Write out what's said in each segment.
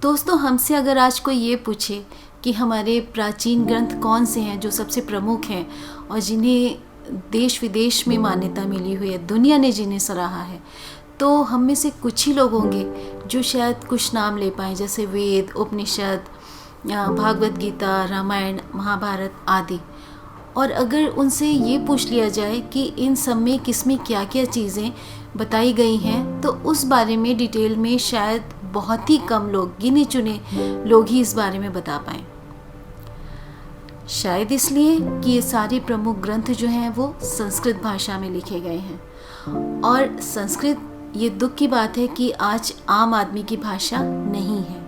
दोस्तों, हमसे अगर आज कोई ये पूछे कि हमारे प्राचीन ग्रंथ कौन से हैं जो सबसे प्रमुख हैं और जिन्हें देश विदेश में मान्यता मिली हुई है, दुनिया ने जिन्हें सराहा है, तो हम में से कुछ ही लोग होंगे जो शायद कुछ नाम ले पाएँ, जैसे वेद, उपनिषद, भागवत गीता, रामायण, महाभारत आदि। और अगर उनसे ये पूछ लिया जाए कि इन सब में किसमें क्या क्या चीज़ें बताई गई हैं, तो उस बारे में डिटेल में शायद बहुत ही कम लोग, गिने चुने लोग ही इस बारे में बता पाएँ। शायद इसलिए कि ये सारे प्रमुख ग्रंथ जो हैं वो संस्कृत भाषा में लिखे गए हैं, और संस्कृत, ये दुख की बात है कि आज आम आदमी की भाषा नहीं है,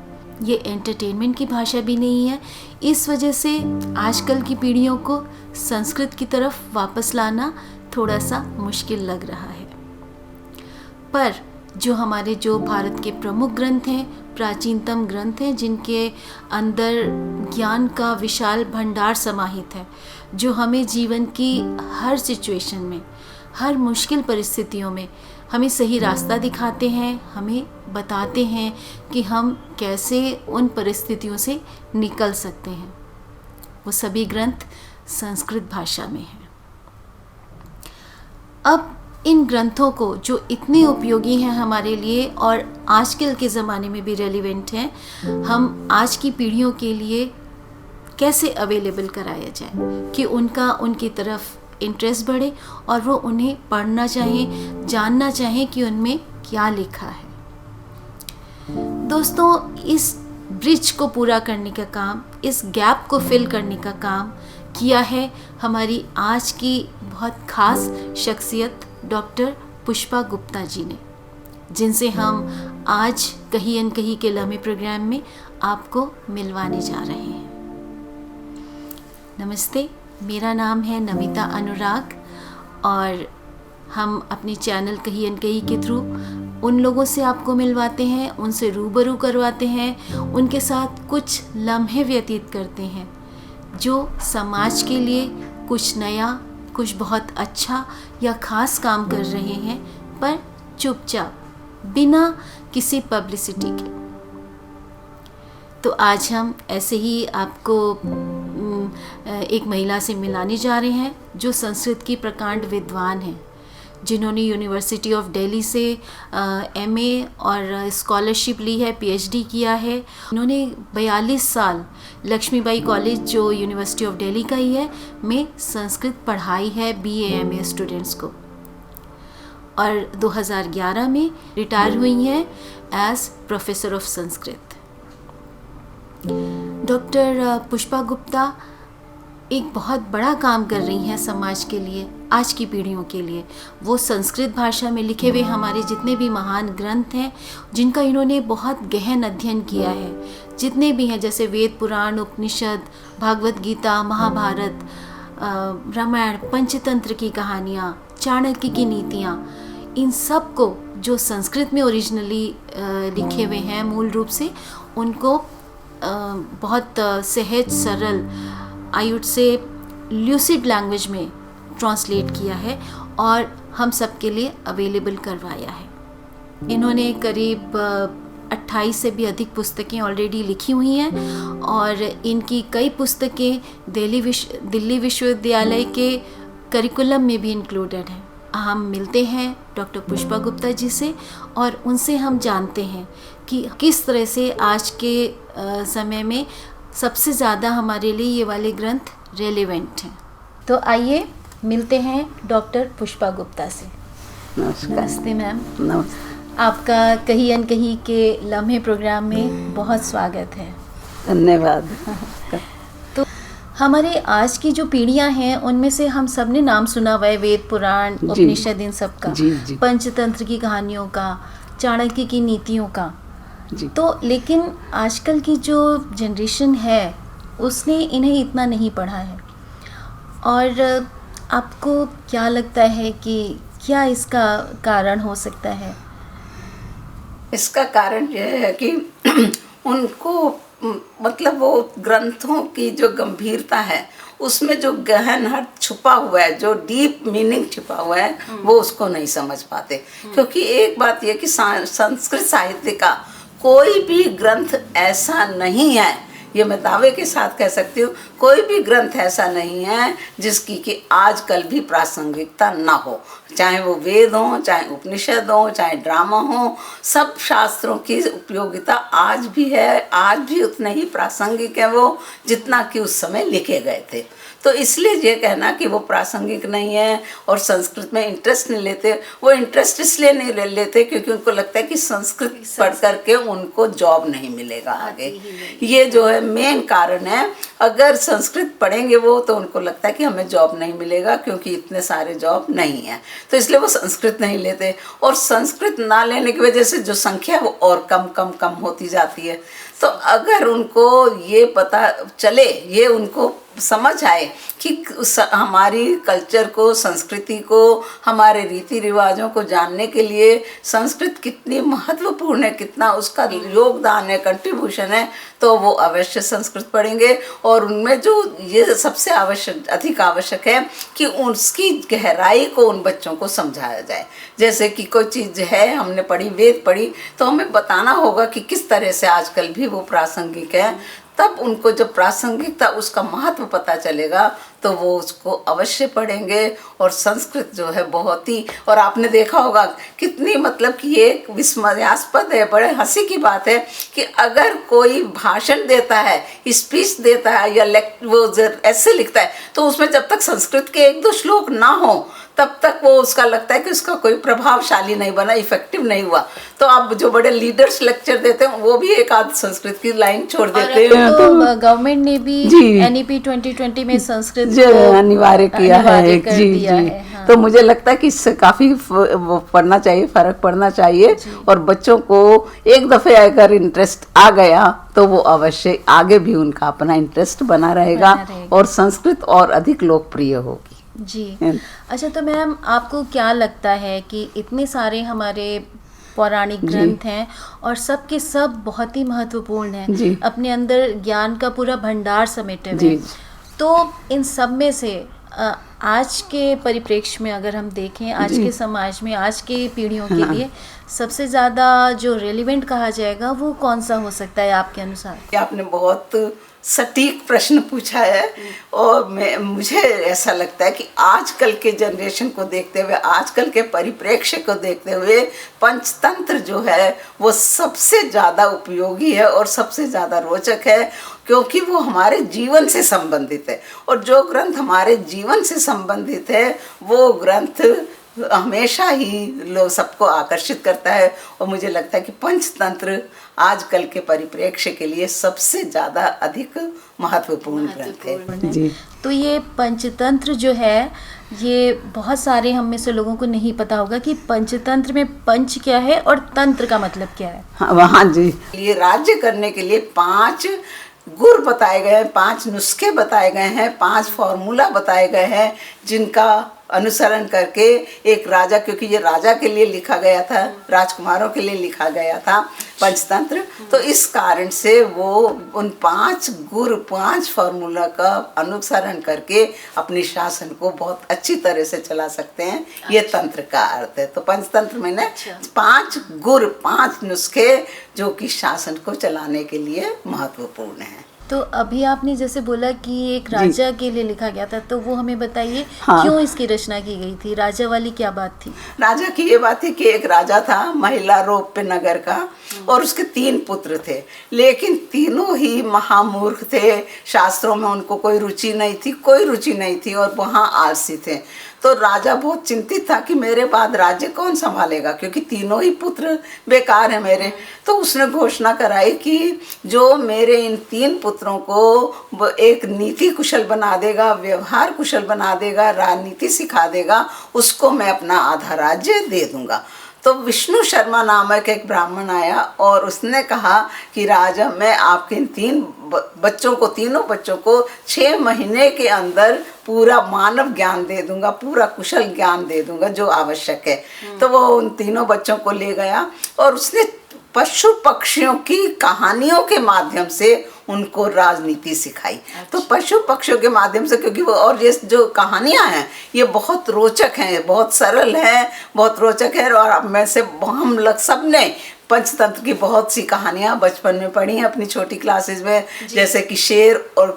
ये एंटरटेनमेंट की भाषा भी नहीं है। इस वजह से आजकल की पीढ़ियों को संस्कृत की तरफ वापस लाना थोड़ा सा मुश्किल लग रहा है। पर जो भारत के प्रमुख ग्रंथ हैं, प्राचीनतम ग्रंथ हैं, जिनके अंदर ज्ञान का विशाल भंडार समाहित है, जो हमें जीवन की हर सिचुएशन में, हर मुश्किल परिस्थितियों में हमें सही रास्ता दिखाते हैं, हमें बताते हैं कि हम कैसे उन परिस्थितियों से निकल सकते हैं, वो सभी ग्रंथ संस्कृत भाषा में हैं। अब इन ग्रंथों को, जो इतने उपयोगी हैं हमारे लिए और आजकल के ज़माने में भी रेलिवेंट हैं, हम आज की पीढ़ियों के लिए कैसे अवेलेबल कराया जाए कि उनकी तरफ इंटरेस्ट बढ़े और वो उन्हें पढ़ना चाहें, जानना चाहें कि उनमें क्या लिखा है। दोस्तों, इस ब्रिज को पूरा करने का काम, इस गैप को फिल करने का काम किया है हमारी आज की बहुत खास शख्सियत डॉक्टर पुष्पा गुप्ता जी ने, जिनसे हम आज कहीं अनकहीं के लम्हे प्रोग्राम में आपको मिलवाने जा रहे हैं। नमस्ते, मेरा नाम है नमिता अनुराग, और हम अपने चैनल कहीं अनकहीं के थ्रू उन लोगों से आपको मिलवाते हैं, उनसे रूबरू करवाते हैं, उनके साथ कुछ लम्हे व्यतीत करते हैं जो समाज के लिए कुछ नया, कुछ बहुत अच्छा या ख़ास काम कर रहे हैं, पर चुपचाप, बिना किसी पब्लिसिटी के। तो आज हम ऐसे ही आपको एक महिला से मिलाने जा रहे हैं जो संस्कृत की प्रकांड विद्वान हैं, जिन्होंने यूनिवर्सिटी ऑफ दिल्ली से एमए और स्कॉलरशिप ली है, पीएचडी किया है। उन्होंने 42 साल लक्ष्मीबाई कॉलेज, जो यूनिवर्सिटी ऑफ दिल्ली का ही है, में संस्कृत पढ़ाई है बीए एमए स्टूडेंट्स को, और 2011 में रिटायर हुई हैं as professor of Sanskrit. Doctor Pushpa Gupta एक बहुत बड़ा काम कर रही हैं समाज के लिए, आज की पीढ़ियों के लिए। वो संस्कृत भाषा में लिखे हुए हमारे जितने भी महान ग्रंथ हैं, जिनका इन्होंने बहुत गहन अध्ययन किया है, जितने भी हैं, जैसे वेद, पुराण, उपनिषद, भागवत गीता, महाभारत, रामायण, पंचतंत्र की कहानियाँ, चाणक्य की नीतियाँ, इन सब को जो संस्कृत में ओरिजिनली लिखे हुए हैं मूल रूप से, उनको बहुत सहज, सरल, I would say lucid language में ट्रांसलेट किया है और हम सब के लिए अवेलेबल करवाया है। इन्होंने करीब 28 से भी अधिक पुस्तकें ऑलरेडी लिखी हुई हैं, और इनकी कई पुस्तकें दिल्ली विश्वविद्यालय के करिकुलम में भी इंक्लूडेड हैं। हम मिलते हैं डॉक्टर पुष्पा गुप्ता जी से और उनसे हम जानते हैं कि किस तरह से आज के समय में सबसे ज़्यादा हमारे लिए ये वाले ग्रंथ रेलेवेंट हैं। तो आइए मिलते हैं डॉक्टर पुष्पा गुप्ता से। नमस्ते मैम। नमस्ते। आपका कहीं अनकहीं के लम्हे प्रोग्राम में बहुत स्वागत है। धन्यवाद। तो हमारे आज की जो पीढ़ियां हैं, उनमें से हम सब ने नाम सुना हुआ है, वेद, पुराण, उपनिषद, इन सब का, पंचतंत्र की कहानियों का, चाणक्य की नीतियों का। तो लेकिन आजकल की जो जनरेशन है, उसने इन्हें इतना नहीं पढ़ा है, और आपको क्या लगता है कि क्या इसका कारण हो सकता है? इसका कारण यह है कि उनको मतलब वो ग्रंथों की जो गंभीरता है, उसमें जो गहन अर्थ छुपा हुआ है, जो डीप मीनिंग छुपा हुआ है, वो उसको नहीं समझ पाते। क्योंकि एक बात यह कि संस्कृत साहित्य का कोई भी ग्रंथ ऐसा नहीं है, ये मैं दावे के साथ कह सकती हूँ, कोई भी ग्रंथ ऐसा नहीं है जिसकी कि आजकल भी प्रासंगिकता ना हो। चाहे वो वेद हो, चाहे उपनिषद हो, चाहे ड्रामा हो, सब शास्त्रों की उपयोगिता आज भी है, आज भी उतना ही प्रासंगिक है वो जितना कि उस समय लिखे गए थे। तो इसलिए ये कहना कि वो प्रासंगिक नहीं है और संस्कृत में इंटरेस्ट नहीं लेते, वो इंटरेस्ट इसलिए नहीं ले लेते क्योंकि उनको लगता है कि संस्कृत पढ़ करके उनको जॉब नहीं मिलेगा आगे। ये जो है मेन कारण है। अगर संस्कृत पढ़ेंगे वो तो उनको लगता है कि हमें जॉब नहीं मिलेगा क्योंकि इतने सारे जॉब नहीं है, तो इसलिए वो संस्कृत नहीं लेते। और संस्कृत ना लेने की वजह से जो संख्या है वो और कम कम कम होती जाती है। तो अगर उनको ये पता चले, ये उनको समझ आए कि हमारी कल्चर को, संस्कृति को, हमारे रीति रिवाजों को जानने के लिए संस्कृत कितनी महत्वपूर्ण है, कितना उसका योगदान है, कंट्रीब्यूशन है, तो वो अवश्य संस्कृत पढ़ेंगे। और उनमें जो ये सबसे अधिक आवश्यक है कि उसकी गहराई को उन बच्चों को समझाया जाए। जैसे कि कोई चीज़ है, हमने पढ़ी, वेद पढ़ी, तो हमें बताना होगा कि किस तरह से आजकल भी वो प्रासंगिक है। तब उनको जब प्रासंगिकता, उसका महत्व पता चलेगा तो वो उसको अवश्य पढ़ेंगे। और संस्कृत जो है बहुत ही, और आपने देखा होगा कितनी, मतलब कि ये विस्मयास्पद है, बड़े हंसी की बात है कि अगर कोई भाषण देता है, स्पीच देता है या वो ऐसे लिखता है, तो उसमें जब तक संस्कृत के एक दो श्लोक ना हो तब तक वो उसका लगता है कि उसका कोई प्रभावशाली नहीं बना, इफेक्टिव नहीं हुआ। तो अब जो बड़े लीडर्स लेक्चर देते हैं वो भी एक आध संस्कृत की लाइन छोड़ देते हैं। तो गवर्नमेंट ने भी NEP 2020 में संस्कृत अनिवार्य किया है। जी। हाँ। तो मुझे लगता है कि इससे काफी पढ़ना चाहिए, फर्क पड़ना चाहिए। और बच्चों को एक दफे अगर इंटरेस्ट आ गया तो वो अवश्य आगे भी उनका अपना इंटरेस्ट बना रहेगा और संस्कृत और अधिक लोकप्रिय होगी। जी। अच्छा, तो मैम आपको क्या लगता है कि इतने सारे हमारे पौराणिक ग्रंथ हैं और सब के सब बहुत ही महत्वपूर्ण हैं, अपने अंदर ज्ञान का पूरा भंडार समेटे हुए हैं, तो इन सब में से आज के परिप्रेक्ष्य में अगर हम देखें, आज के समाज में, आज के पीढ़ियों के लिए सबसे ज़्यादा जो रेलिवेंट कहा जाएगा वो कौन सा हो सकता है आपके अनुसार? आपने बहुत सटीक प्रश्न पूछा है। और मुझे ऐसा लगता है कि आजकल के जनरेशन को देखते हुए, आजकल के परिप्रेक्ष्य को देखते हुए पंचतंत्र जो है वो सबसे ज़्यादा उपयोगी है और सबसे ज़्यादा रोचक है, क्योंकि वो हमारे जीवन से संबंधित है। और जो ग्रंथ हमारे जीवन से संबंधित है वो ग्रंथ हमेशा ही लोग सबको आकर्षित करता है। और मुझे लगता है कि पंचतंत्र आजकल के परिप्रेक्ष्य के लिए सबसे ज़्यादा अधिक महत्वपूर्ण ग्रंथ है। जी। तो ये पंचतंत्र जो है, ये बहुत सारे हम में से लोगों को नहीं पता होगा कि पंचतंत्र में पंच क्या है और तंत्र का मतलब क्या है। हाँ जी। ये राज्य करने के लिए 5 गुर बताए गए हैं, 5 नुस्खे बताए गए हैं, 5 फॉर्मूला बताए गए हैं जिनका अनुसरण करके एक राजा, क्योंकि ये राजा के लिए लिखा गया था, राजकुमारों के लिए लिखा गया था पंचतंत्र, तो इस कारण से वो उन 5 गुर, 5 फॉर्मूला का अनुसरण करके अपने शासन को बहुत अच्छी तरह से चला सकते हैं। ये तंत्र का अर्थ है। तो पंचतंत्र में ना 5 गुर, 5 नुस्खे जो कि शासन को चलाने के लिए महत्वपूर्ण है। तो अभी आपने जैसे बोला कि एक राजा के लिए लिखा गया था, तो वो हमें बताइए क्यों इसकी रचना की गई थी? राजा वाली क्या बात थी? राजा की ये बात थी कि एक राजा था महिलारोप्य नगर का और उसके 3 पुत्र थे, लेकिन तीनों ही महामूर्ख थे, शास्त्रों में उनको कोई रुचि नहीं थी, कोई रुचि नहीं थी और वहाँ आलसी थे। तो राजा बहुत चिंतित था कि मेरे बाद राज्य कौन संभालेगा, क्योंकि तीनों ही पुत्र बेकार हैं मेरे। तो उसने घोषणा कराई कि जो मेरे इन 3 पुत्रों को एक नीति कुशल बना देगा, व्यवहार कुशल बना देगा, राजनीति सिखा देगा, उसको मैं अपना आधा राज्य दे दूंगा। तो विष्णु शर्मा नामक एक ब्राह्मण आया और उसने कहा कि राजा, मैं आपके इन 3 बच्चों को, तीनों बच्चों को 6 महीने के अंदर पूरा मानव ज्ञान दे दूंगा, पूरा कुशल ज्ञान दे दूंगा जो आवश्यक है। तो वो उन तीनों बच्चों को ले गया और उसने पशु पक्षियों की कहानियों के माध्यम से उनको राजनीति सिखाई। तो पशु पक्षियों के माध्यम से, क्योंकि वो, और ये जो कहानियां हैं ये बहुत रोचक हैं, बहुत सरल हैं, बहुत रोचक है। और अब में से हम लोग सब ने पंचतंत्र की बहुत सी कहानियाँ बचपन में पढ़ी हैं अपनी छोटी क्लासेस में, जैसे कि शेर और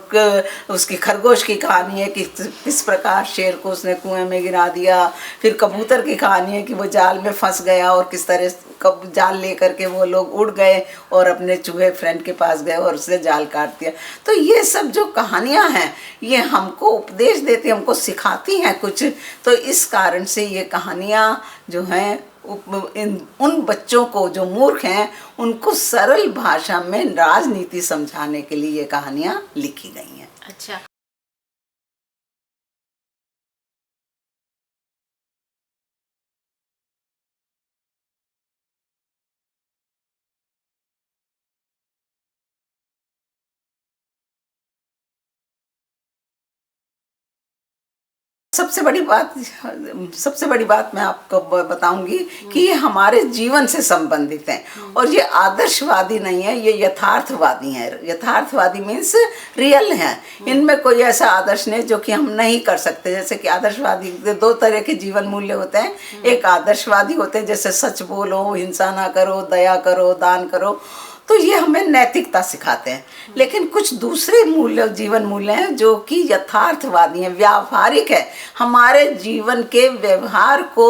उसकी खरगोश की कहानी है कि किस प्रकार शेर को उसने कुएं में गिरा दिया। फिर कबूतर की कहानी है कि वो जाल में फंस गया और किस तरह कब जाल लेकर के वो लोग उड़ गए और अपने चूहे फ्रेंड के पास गए और उसने जाल काट दिया। तो ये सब जो कहानियाँ हैं ये हमको उपदेश देती, हमको सिखाती हैं कुछ। तो इस कारण से ये कहानियाँ जो हैं उन बच्चों को जो मूर्ख हैं उनको सरल भाषा में राजनीति समझाने के लिए ये कहानियाँ लिखी गई हैं। अच्छा, सबसे बड़ी बात मैं आपको बताऊंगी कि ये हमारे जीवन से संबंधित हैं और ये आदर्शवादी नहीं है, ये यथार्थवादी हैं। यथार्थवादी मीन्स रियल हैं, इनमें कोई ऐसा आदर्श नहीं जो कि हम नहीं कर सकते। जैसे कि आदर्शवादी दो तरह के जीवन मूल्य होते हैं, एक आदर्शवादी होते हैं जैसे सच बोलो, हिंसा ना करो, दया करो, दान करो, तो ये हमें नैतिकता सिखाते हैं। लेकिन कुछ दूसरे मूल्य जीवन मूल्य हैं जो कि यथार्थवादी हैं, व्यावहारिक है, हमारे जीवन के व्यवहार को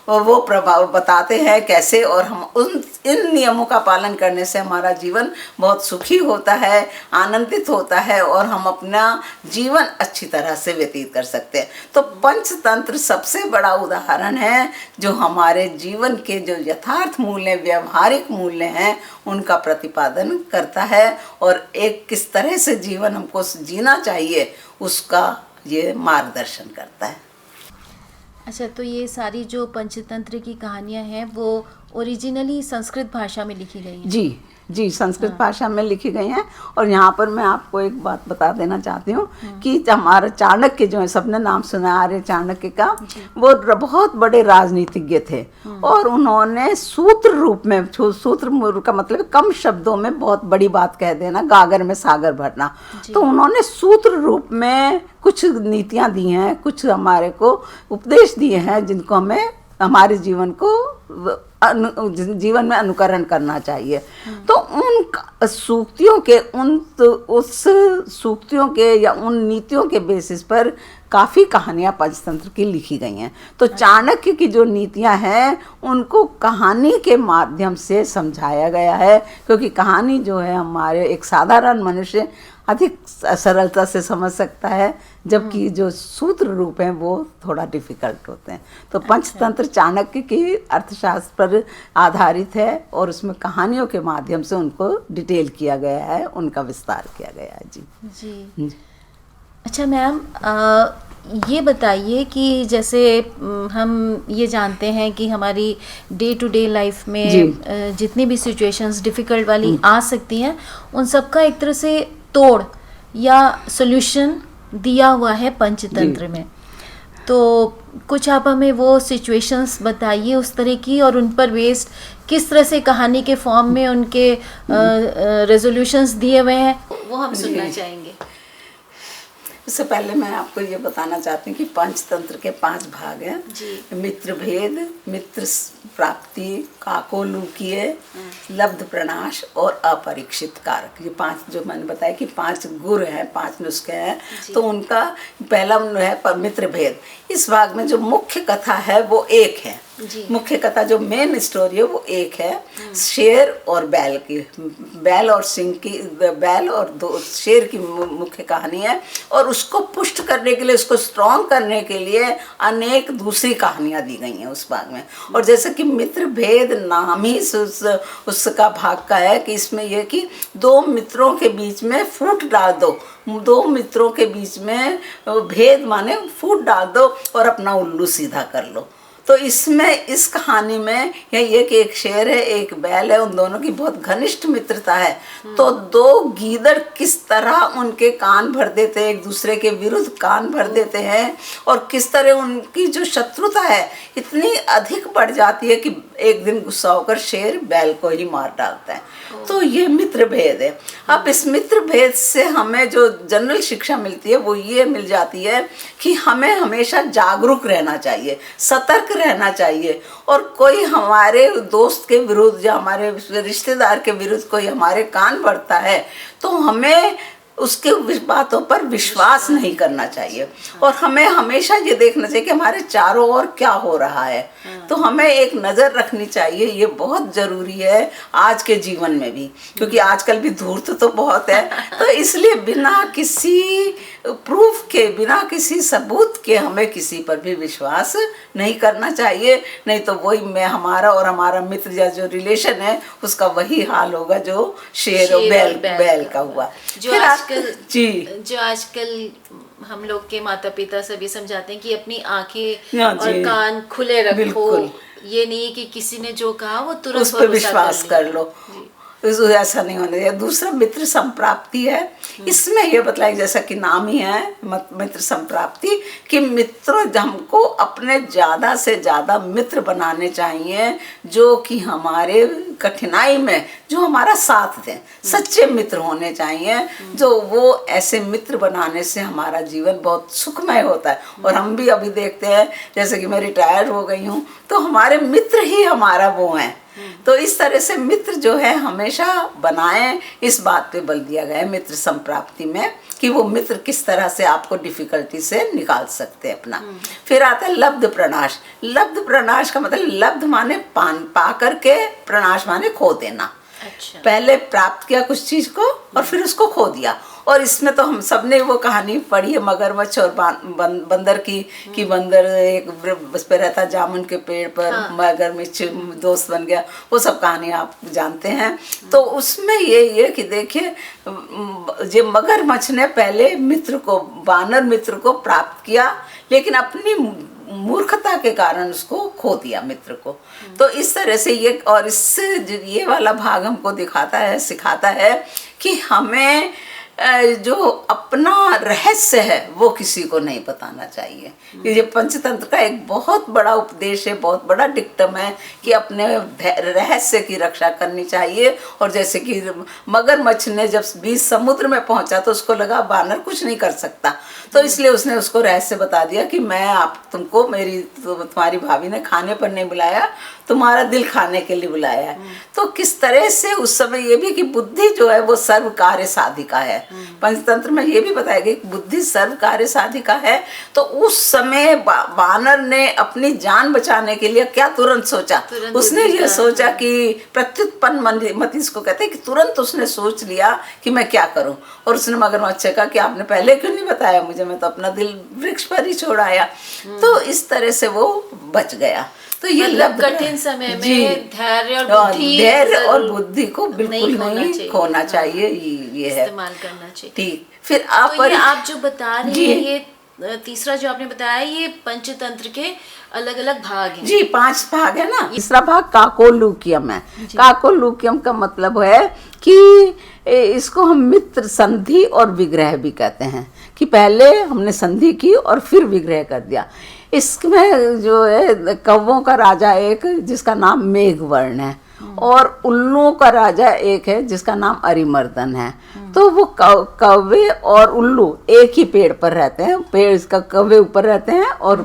वो प्रभाव बताते हैं कैसे, और हम इन नियमों का पालन करने से हमारा जीवन बहुत सुखी होता है, आनंदित होता है और हम अपना जीवन अच्छी तरह से व्यतीत कर सकते हैं। तो पंचतंत्र सबसे बड़ा उदाहरण है जो हमारे जीवन के जो यथार्थ मूल्य, व्यवहारिक मूल्य हैं उनका प्रतिपादन करता है और एक किस तरह से जीवन हमको जीना चाहिए उसका ये मार्गदर्शन करता है। अच्छा, तो ये सारी जो पंचतंत्र की कहानियाँ हैं वो ओरिजिनली संस्कृत भाषा में लिखी गई हैं? जी, संस्कृत भाषा में लिखी गई हैं। और यहाँ पर मैं आपको एक बात बता देना चाहती हूँ कि हमारा चाणक्य जो है, सबने नाम सुना आर्य चाणक्य का, वो बहुत बड़े राजनीतिज्ञ थे और उन्होंने सूत्र रूप में, सूत्र का मतलब कम शब्दों में बहुत बड़ी बात कह देना, गागर में सागर भरना। तो उन्होंने सूत्र रूप में कुछ नीतियाँ दी हैं, कुछ हमारे को उपदेश दिए हैं जिनको हमें हमारे जीवन में अनुकरण करना चाहिए। तो उन सूक्तियों के उस सूक्तियों के या उन नीतियों के बेसिस पर काफ़ी कहानियाँ पंचतंत्र की लिखी गई हैं। तो चाणक्य की जो नीतियाँ हैं उनको कहानी के माध्यम से समझाया गया है, क्योंकि कहानी जो है हमारे एक साधारण मनुष्य अधिक सरलता से समझ सकता है, जबकि जो सूत्र रूप हैं वो थोड़ा डिफ़िकल्ट होते हैं। तो पंचतंत्र चाणक्य की अर्थशास्त्र पर आधारित है और उसमें कहानियों के माध्यम से उनको डिटेल किया गया है, उनका विस्तार किया गया है। जी। अच्छा मैम, ये बताइए कि जैसे हम ये जानते हैं कि हमारी डे टू डे लाइफ में जितनी भी सिचुएशंस डिफ़िकल्ट वाली आ सकती हैं उन सब का एक तरह से तोड़ या सॉल्यूशन दिया हुआ है पंचतंत्र में। तो कुछ आप हमें वो सिचुएशंस बताइए उस तरह की, और उन पर बेस्ड किस तरह से कहानी के फॉर्म में उनके रेजोल्यूशंस दिए हुए हैं वो हम सुनना चाहेंगे। उससे पहले मैं आपको ये बताना चाहती हूँ कि पंचतंत्र के 5 भाग हैं। मित्र भेद, मित्र प्राप्ति, काकोलूकीय, लब्ध प्रणाश और अपरीक्षित कारक। ये 5 जो मैंने बताया कि 5 गुर हैं, 5 नुस्खे हैं। तो उनका पहला है मित्र भेद। इस भाग में जो मुख्य कथा है वो एक है। मुख्य कथा जो मेन स्टोरी है वो एक है, शेर और बैल की, बैल और सिंह की, बैल और शेर की मुख्य कहानी है। और उसको पुष्ट करने के लिए, उसको स्ट्रॉन्ग करने के लिए अनेक दूसरी कहानियाँ दी गई हैं उस भाग में। और जैसे कि मित्र भेद नाम ही उसका भाग का है कि इसमें यह कि 2 मित्रों के बीच में फूट डाल दो, 2 मित्रों के बीच में भेद माने फूट डाल दो और अपना उल्लू सीधा कर लो। तो इसमें इस कहानी में ये कि एक शेर है, एक बैल है, उन दोनों की बहुत घनिष्ठ मित्रता है। तो 2 गीदड़ किस तरह उनके कान भर देते हैं, एक दूसरे के विरुद्ध कान भर देते हैं, और किस तरह उनकी जो शत्रुता है इतनी अधिक बढ़ जाती है कि एक दिन गुस्सा होकर शेर बैल को ही मार डालता है। तो ये मित्र भेद है। अब इस मित्र भेद से हमें जो जनरल शिक्षा मिलती है वो ये मिल जाती है कि हमें हमेशा जागरूक रहना चाहिए, सतर्क रहना चाहिए। और कोई हमारे दोस्त के विरुद्ध या हमारे रिश्तेदार के विरुद्ध कोई हमारे कान भरता है तो हमें उसके बातों पर विश्वास नहीं करना चाहिए। और हमें हमेशा ये देखना चाहिए कि हमारे चारों ओर क्या हो रहा है। तो हमें एक नज़र रखनी चाहिए, ये बहुत ज़रूरी है आज के जीवन में भी, क्योंकि आजकल भी धूर्त तो बहुत है। तो इसलिए बिना किसी प्रूफ के, बिना किसी सबूत के हमें किसी पर भी विश्वास नहीं करना चाहिए। नहीं तो वही मैं हमारा और हमारा मित्र या जो रिलेशन है उसका वही हाल होगा जो शेर और बैल का हुआ। जो आजकल हम लोग के माता पिता सभी समझाते हैं कि अपनी आंखें और कान खुले रखो। ये नहीं कि किसी ने जो कहा वो तुरंत उस पर विश्वास कर लो, ऐसा नहीं होना चाहिए। दूसरा मित्र संप्राप्ति है। इसमें ये बताया जैसा कि नाम ही है मित्र संप्राप्ति, कि मित्रों हमको अपने ज़्यादा से ज़्यादा मित्र बनाने चाहिए जो कि हमारे कठिनाई में जो हमारा साथ दें। सच्चे मित्र होने चाहिए जो वो ऐसे मित्र बनाने से हमारा जीवन बहुत सुखमय होता है। और हम भी अभी देखते हैं जैसे कि मैं रिटायर हो गई हूँ तो हमारे मित्र ही हमारा वो हैं। तो इस तरह से मित्र जो है हमेशा बनाएं, इस बात पे बल दिया गया है मित्र संप्राप्ति में कि वो मित्र किस तरह से आपको डिफिकल्टी से निकाल सकते हैं अपना। फिर आता है लब्ध प्रणाश। लब्ध प्रणाश का मतलब लब्ध माने पा करके, प्रणाश माने खो देना। अच्छा। पहले प्राप्त किया कुछ चीज को और फिर उसको खो दिया। और इसमें तो हम सबने वो कहानी पढ़ी है मगरमच्छ और बंदर की, कि बंदर एक उस पे रहता जामुन के पेड़ पर, मगरमच्छ दोस्त बन गया। वो सब कहानी आप जानते हैं। तो उसमें ये कि देखिए ये मगरमच्छ ने पहले मित्र को, बानर मित्र को प्राप्त किया, लेकिन अपनी मूर्खता के कारण उसको खो दिया मित्र को। तो इस तरह से ये, और इससे ये वाला भाग हमको दिखाता है, सिखाता है कि हमें जो अपना रहस्य है वो किसी को नहीं बताना चाहिए। ये पंचतंत्र का एक बहुत बड़ा उपदेश है, बहुत बड़ा डिक्टम है कि अपने रहस्य की रक्षा करनी चाहिए। और जैसे कि मगरमच्छ ने जब बीच समुद्र में पहुंचा तो उसको लगा बानर कुछ नहीं कर सकता, तो इसलिए उसने उसको रहस्य बता दिया कि मैं तुमको तुम्हारी भाभी ने खाने पर नहीं बुलाया, तुम्हारा दिल खाने के लिए बुलाया है। तो किस तरह से उस समय ये भी कि बुद्धि जो है वो सर्व कार्य साधिका है। पंचतंत्र में ये भी बताया गया कि बुद्धि सर्व कार्य साधिका है। तो उस समय बानर ने अपनी जान बचाने के लिए क्या तुरंत सोचा, उसने ये सोचा कि प्रत्युत्पन्न मति इसको कहते हैं कि तुरंत उसने सोच लिया कि मैं क्या करूं। और उसने मगरमच्छ कहा कि आपने पहले क्यों नहीं बताया मुझे, मैं तो अपना दिल वृक्ष पर ही छोड़ आया। तो इस तरह से वो बच गया। तो ये कठिन समय में धैर्य और बुद्धि को बिल्कुल नहीं खोना चाहिए। ये है इस्तेमाल करना चाहिए। ठीक। फिर आप जो बता रहे हैं ये तीसरा जो आपने बताया ये पंचतंत्र के अलग अलग भाग हैं। जी 5 भाग है ना। तीसरा भाग काकोलूक्यम है। काकोलूक्यम का मतलब है कि इसको हम मित्र संधि और विग्रह भी कहते हैं, कि पहले हमने संधि की और फिर विग्रह कर दिया। इसमें जो है कौवों का राजा एक जिसका नाम मेघवर्ण है, और उल्लुओं का राजा एक है जिसका नाम अरिमर्दन है। तो वो कौवे और उल्लू एक ही पेड़ पर रहते हैं, पेड़ इसका कौवे ऊपर रहते हैं और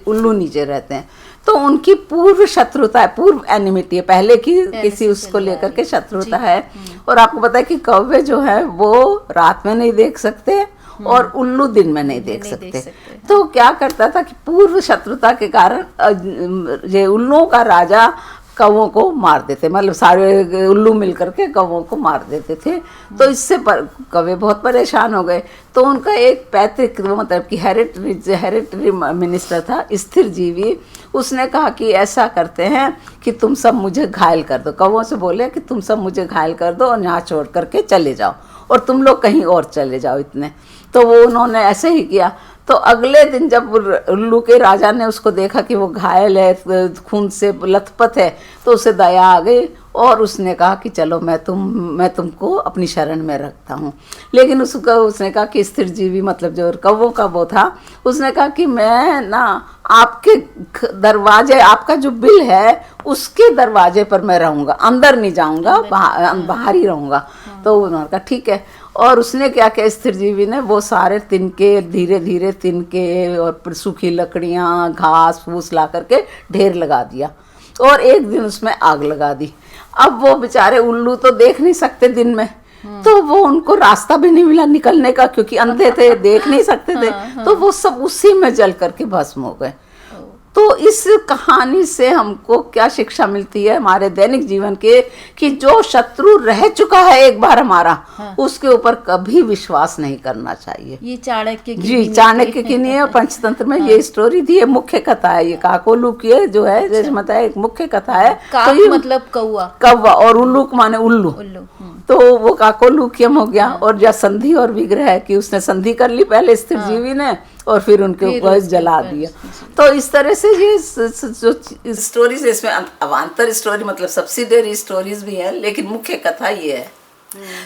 उल्लू नीचे रहते हैं। तो उनकी पूर्व शत्रुता है, पूर्व एनिमिटी है, पहले की किसी उसको लेकर के शत्रुता है। और आपको पता है कि कौवे जो है वो रात में नहीं देख सकते और उल्लू दिन में नहीं देख सकते। तो क्या करता था कि पूर्व शत्रुता के कारण ये उल्लुओं का राजा कौवों को मार देते, मतलब सारे उल्लू मिलकर के कौवों को मार देते थे। तो इससे कौवे बहुत परेशान हो गए। तो उनका एक पैतृक मतलब कि हेरिटरी मिनिस्टर था, स्थिर जीवी, उसने कहा कि ऐसा करते हैं कि तुम सब मुझे घायल कर दो। कौवों से बोले कि तुम सब मुझे घायल कर दो और यहाँ छोड़ करके चले जाओ और तुम लोग कहीं और चले जाओ इतने। तो वो उन्होंने ऐसे ही किया। तो अगले दिन जब उल्लू के राजा ने उसको देखा कि वो घायल है, खून से लथपथ है, तो उसे दया आ गई और उसने कहा कि चलो मैं तुमको अपनी शरण में रखता हूँ। लेकिन उसने कहा कि स्थिर जीवी मतलब जो कौवों का वो था, उसने कहा कि मैं ना आपके दरवाजे, आपका जो बिल है उसके दरवाजे पर मैं रहूँगा, अंदर नहीं जाऊँगा, बाहर ही रहूँगा। तो उन्होंने कहा ठीक है। और उसने क्या किया, स्थिर जीवी ने वो सारे तिनके, धीरे धीरे तिनके और सूखी लकड़ियाँ, घास फूस ला करके ढेर लगा दिया और एक दिन उसमें आग लगा दी। अब वो बेचारे उल्लू तो देख नहीं सकते दिन में, तो वो उनको रास्ता भी नहीं मिला निकलने का, क्योंकि अंधे थे, देख नहीं सकते थे। तो वो सब उसी में जल करके भस्म हो गए। तो इस कहानी से हमको क्या शिक्षा मिलती है हमारे दैनिक जीवन के, कि जो शत्रु रह चुका है एक बार हमारा, उसके ऊपर कभी विश्वास नहीं करना चाहिए। ये चाणक्य की जी, चाणक्य की नहीं है, पंचतंत्र में ये स्टोरी दी है, मुख्य कथा है ये। काकोलू की जो है, जैसे मतलब एक मुख्य कथा है। काक तो ये मतलब कौवा, कौवा, और उल्लू माने उल्लू। तो वो काकोलुक्यम हो गया। और जब संधि और विग्रह की उसने संधि कर ली पहले स्थिर जीवी ने, और फिर उनके ऊपर जला दिया। तो इस तरह से ये जो स्टोरीज, इसमें अवान्तर स्टोरी मतलब सब्सिडियरी स्टोरीज भी है, लेकिन मुख्य कथा ये है।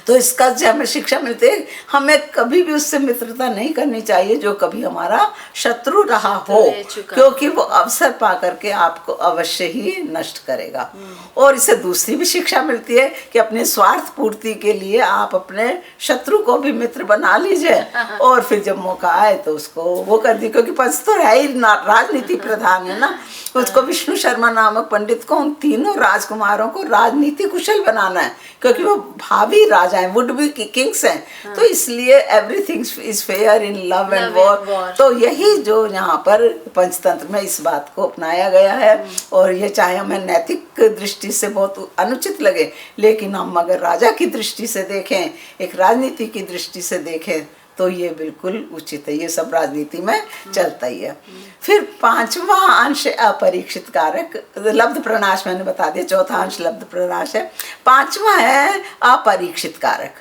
तो इसका जो हमें शिक्षा मिलती है, हमें कभी भी उससे मित्रता नहीं करनी चाहिए जो कभी हमारा शत्रु रहा हो, क्योंकि वो अवसर पा करके आपको अवश्य ही नष्ट करेगा। और इससे दूसरी भी शिक्षा मिलती है कि अपने स्वार्थ पूर्ति के लिए आप अपने शत्रु को भी मित्र बना लीजिए, और फिर जब मौका आए तो उसको वो कर दी, क्योंकि पंच तो है ही राजनीति प्रधान है ना। उसको विष्णु शर्मा नामक पंडित को उन तीनों राजकुमारों को राजनीति कुशल बनाना है, क्योंकि वो भावी राजा हैं, वुड बी किंग्स हैं। तो इसलिए everything is fair in love and war. तो यही जो यहाँ पर पंचतंत्र में इस बात को अपनाया गया है। और ये चाहे हमें नैतिक दृष्टि से बहुत अनुचित लगे, लेकिन हम अगर राजा की दृष्टि से देखें, एक राजनीति की दृष्टि से देखें, तो ये बिल्कुल उचित है। ये सब राजनीति में चलता ही है। फिर पांचवा अंश अपरीक्षित कारक, लब्ध प्रणाश मैंने बता दिया, चौथा अंश लब्ध प्रणाश है। पांचवा है अपरीक्षित कारक।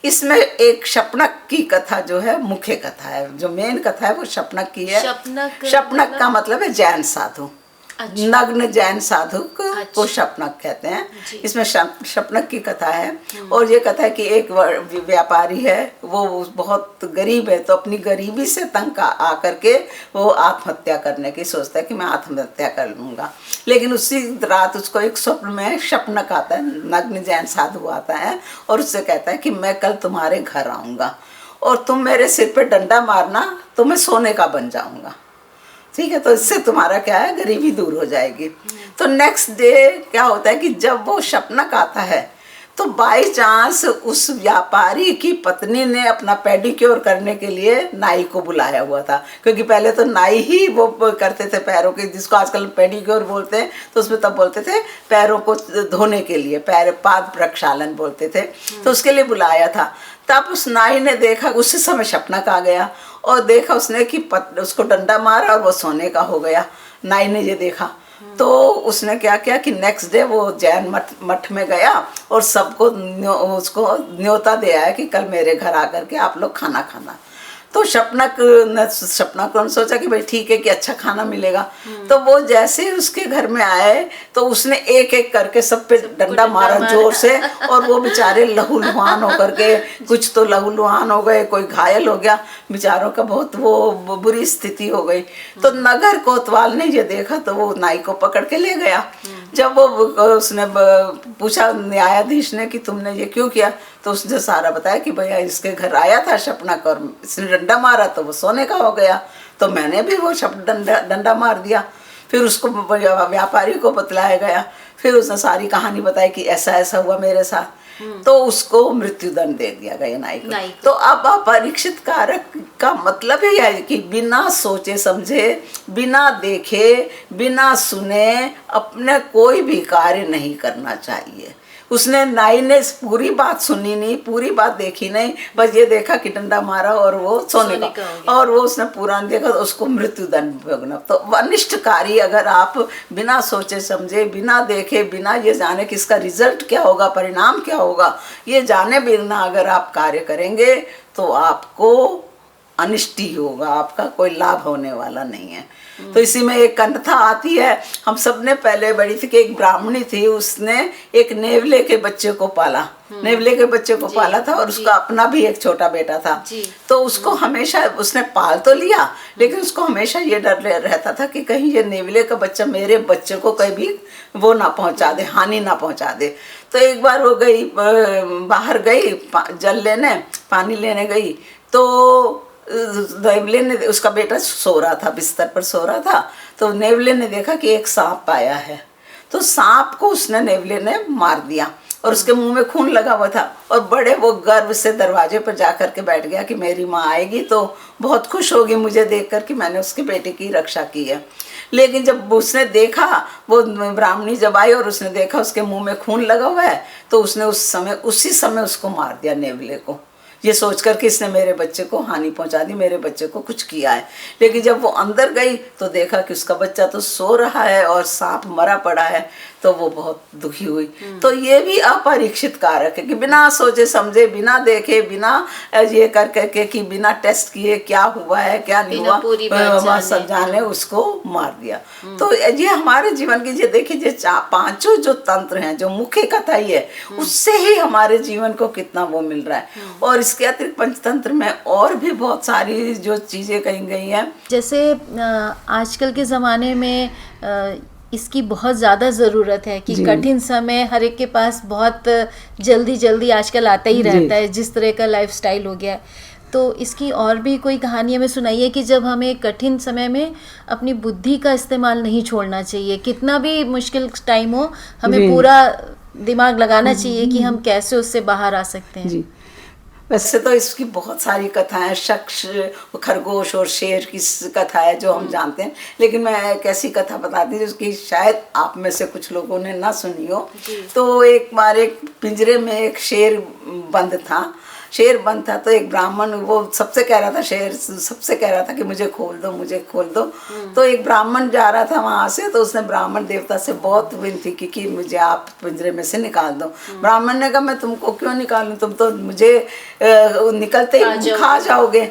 इसमें एक शपनक की कथा जो है मुख्य कथा है, जो मेन कथा है वो शपनक की है। शपनक का मतलब है जैन साधु। अच्छा। नग्न जैन साधु को शपनक कहते हैं। इसमें शपनक की कथा है। और ये कथा है कि एक व्यापारी है, वो बहुत गरीब है, तो अपनी गरीबी से तंग आकर के वो आत्महत्या करने की सोचता है कि मैं आत्महत्या कर लूँगा। लेकिन उसी रात उसको एक स्वप्न में शपनक आता है, नग्न जैन साधु आता है और उससे कहता है कि मैं कल तुम्हारे घर आऊँगा और तुम मेरे सिर पे डंडा मारना तो मैं सोने का बन जाऊँगा, ठीक है। तो इससे तुम्हारा क्या है, गरीबी दूर हो जाएगी। तो नेक्स्ट डे क्या होता है कि जब वो शपनक आता है, तो बाई चांस उस व्यापारी की पत्नी ने अपना पेडिक्योर करने के लिए नाई को बुलाया हुआ था, क्योंकि पहले तो नाई ही वो करते थे पैरों के, जिसको आजकल पेडिक्योर बोलते हैं, तो उसमें तब बोलते थे पैरों को धोने के लिए, पैर पाद प्रक्षालन बोलते थे, तो उसके लिए बुलाया था। तब उस नाई ने देखा, उसी समय शपनक आ गया और देखा उसने कि उसको डंडा मारा और वो सोने का हो गया। नाई ने ये देखा तो उसने क्या किया कि नेक्स्ट डे वो जैन मठ में गया और सबको उसको न्योता दे आया कि कल मेरे घर आकर के आप लोग खाना खाना। तो शपनक ने सोचा कि भाई ठीक है कि अच्छा खाना मिलेगा। तो वो जैसे उसके घर में आए तो उसने एक एक करके सब पे डंडा मारा जोर से, और वो बेचारे लहूलुहान होकर के, कुछ तो लहूलुहान हो गए, कोई घायल हो गया, बेचारों का बहुत वो बुरी स्थिति हो गई। तो नगर कोतवाल ने ये देखा तो वो नाई को पकड़ के ले गया। जब वो उसने पूछा न्यायाधीश ने कि तुमने ये क्यों किया, तो उसने सारा बताया कि भैया इसके घर आया था शपनक और इसने डंडा मारा तो वो सोने का हो गया, तो मैंने भी वो डंडा मार दिया। फिर उसको व्यापारी को बतलाया गया, फिर उसने सारी कहानी बताई कि ऐसा ऐसा हुआ मेरे साथ। तो उसको मृत्युदंड दे दिया गया नाई को। तो अब अपरीक्षित कारक का मतलब ही है कि बिना सोचे समझे, बिना देखे, बिना सुने अपने कोई भी कार्य नहीं करना चाहिए। उसने नाई ने पूरी बात सुनी नहीं, पूरी बात देखी नहीं, बस ये देखा कि डंडा मारा और वो सोने का, और वो उसने पूरा नहीं देखा तो उसको मृत्युदंड भोगना। तो अनिष्टकारी अगर आप बिना सोचे समझे, बिना देखे, बिना ये जाने कि इसका रिजल्ट क्या होगा, परिणाम क्या होगा, ये जाने बिना अगर आप कार्य करेंगे तो आपको अनिष्ट ही होगा, आपका कोई लाभ होने वाला नहीं है। तो इसी में एक कथा आती है, हम सब ने पहले बड़ी थी कि एक ब्राह्मणी थी, उसने एक नेवले के बच्चे को पाला, नेवले के बच्चे को पाला था, और उसका अपना भी एक छोटा बेटा था। तो उसको हमेशा उसने पाल तो लिया, लेकिन उसको हमेशा ये डर रहता था कि कहीं ये नेवले का बच्चा मेरे बच्चे को कभी वो ना पहुंचा दे, हानि ना पहुंचा दे। तो एक बार वो गई, बाहर गई जल लेने, पानी लेने गई, तो नेवले ने, उसका बेटा सो रहा था, बिस्तर पर सो रहा था, तो नेवले ने देखा कि एक सांप आया है, तो सांप को उसने, नेवले ने मार दिया, और उसके मुंह में खून लगा हुआ था, और बड़े वो गर्व से दरवाजे पर जा कर के बैठ गया कि मेरी माँ आएगी तो बहुत खुश होगी मुझे देख कर कि मैंने उसके बेटे की रक्षा की है। लेकिन जब उसने देखा, वो ब्राह्मणी जब आई और उसने देखा उसके मुंह में खून लगा हुआ है, तो उसने उसी समय उसको मार दिया, नेवले को, ये सोचकर कि इसने मेरे बच्चे को हानि पहुंचा दी, मेरे बच्चे को कुछ किया है। लेकिन जब वो अंदर गई तो देखा कि उसका बच्चा तो सो रहा है और सांप मरा पड़ा है, तो वो बहुत दुखी हुई। तो ये भी अपरीक्षित कारक है कि बिना सोचे समझे, बिना देखे, बिना ये कर करके कि बिना टेस्ट किए क्या हुआ है क्या नहीं हुआ, सब जाने उसको मार दिया। तो ये हमारे जीवन की, ये देखिए, ये पांचों जो तंत्र हैं, जो मुख्य कथा ही है, उससे ही हमारे जीवन को कितना वो मिल रहा है। और इसके अतिरिक्त पंचतंत्र में और भी बहुत सारी जो चीजें कही गई हैं, जैसे आजकल के ज़माने में इसकी बहुत ज़्यादा ज़रूरत है कि कठिन समय हर एक के पास बहुत जल्दी जल्दी आजकल आता ही रहता है, जिस तरह का लाइफस्टाइल हो गया है। तो इसकी और भी कोई कहानी हमें सुनाइए कि जब हमें कठिन समय में अपनी बुद्धि का इस्तेमाल नहीं छोड़ना चाहिए, कितना भी मुश्किल टाइम हो, हमें पूरा दिमाग लगाना चाहिए कि हम कैसे उससे बाहर आ सकते हैं। वैसे तो इसकी बहुत सारी कथाएं, शख्स, खरगोश और शेर की कथा है जो हम जानते हैं, लेकिन मैं एक ऐसी कथा बताती हूँ जिसकी शायद आप में से कुछ लोगों ने ना सुनी हो। तो एक बार एक पिंजरे में एक शेर बंद था, तो एक ब्राह्मण, वो सबसे कह रहा था, शेर सबसे कह रहा था कि मुझे खोल दो, मुझे खोल दो। तो एक ब्राह्मण जा रहा था वहाँ से, तो उसने ब्राह्मण देवता से बहुत विनती की कि मुझे आप पिंजरे में से निकाल दो। ब्राह्मण ने कहा मैं तुमको क्यों निकालूं, तुम तो मुझे निकलते ही खा जाओगे।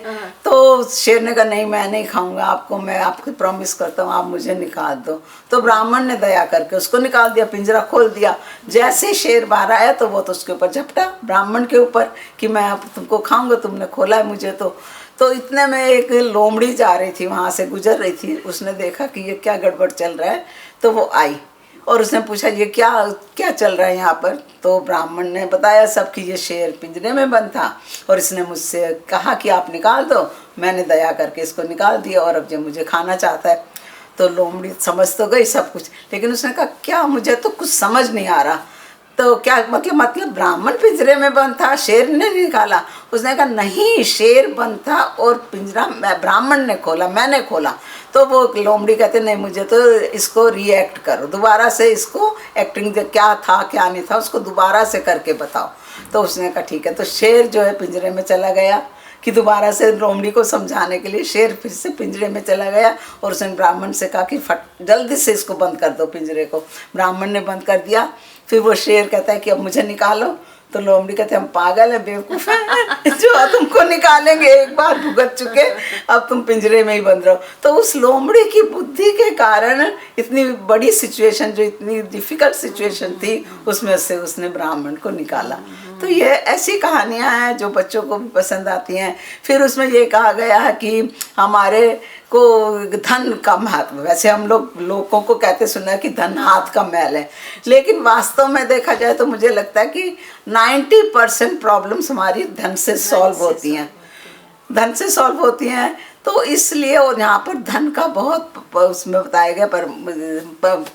तो शेर ने कहा नहीं, मैं नहीं खाऊंगा आपको, मैं आपको प्रॉमिस करता हूँ, आप मुझे निकाल दो। तो ब्राह्मण ने दया करके उसको निकाल दिया, पिंजरा खोल दिया। जैसे शेर बाहर आया तो वो तो उसके ऊपर झपटा, ब्राह्मण के ऊपर, कि मैं अब तुमको खाऊंगा, तुमने खोला है मुझे। तो इतने में एक लोमड़ी जा रही थी, वहाँ से गुजर रही थी, उसने देखा कि ये क्या गड़बड़ चल रहा है, तो वो आई और उसने पूछा ये क्या क्या चल रहा है यहाँ पर। तो ब्राह्मण ने बताया सब कि ये शेर पिंजरे में बंद था और इसने मुझसे कहा कि आप निकाल दो, मैंने दया करके इसको निकाल दिया और अब ये मुझे खाना चाहता है। तो लोमड़ी समझ तो गई सब कुछ, लेकिन उसने कहा क्या, मुझे तो कुछ समझ नहीं आ रहा। तो क्या मतलब ब्राह्मण पिंजरे में बंद था, शेर ने निकाला? उसने कहा नहीं, शेर बंद था और पिंजरा ब्राह्मण ने खोला, मैंने खोला। तो वो लोमड़ी कहते नहीं, मुझे तो इसको रिएक्ट करो, दोबारा से इसको एक्टिंग क्या था क्या नहीं था उसको दोबारा से करके बताओ। तो उसने कहा ठीक है। तो शेर जो है पिंजरे में चला गया कि दोबारा से लोमड़ी को समझाने के लिए शेर फिर से पिंजरे में चला गया और उसने ब्राह्मण से कहा कि फट जल्दी से इसको बंद कर दो पिंजरे को। ब्राह्मण ने बंद कर दिया। फिर वो शेर कहता है कि अब मुझे निकालो। तो लोमड़ी कहते हम पागल हैं, बेवकूफ़ हैं जो तुमको निकालेंगे, एक बार भुगत चुके, अब तुम पिंजरे में ही बंद रहो। तो उस लोमड़ी की बुद्धि के कारण इतनी बड़ी सिचुएशन, जो इतनी डिफ़िकल्ट सिचुएशन थी, उसमें से उसने ब्राह्मण को निकाला। तो ये ऐसी कहानियाँ हैं जो बच्चों को भी पसंद आती हैं। फिर उसमें ये कहा गया है कि हमारे को धन का महत्व, वैसे हम लोगों को कहते सुना है कि धन हाथ का मैल है, लेकिन वास्तव में देखा जाए तो मुझे लगता है कि 90% प्रॉब्लम्स हमारी धन से सॉल्व होती हैं, धन से सॉल्व होती हैं। तो इसलिए और यहाँ पर धन का बहुत उसमें बताया गया पर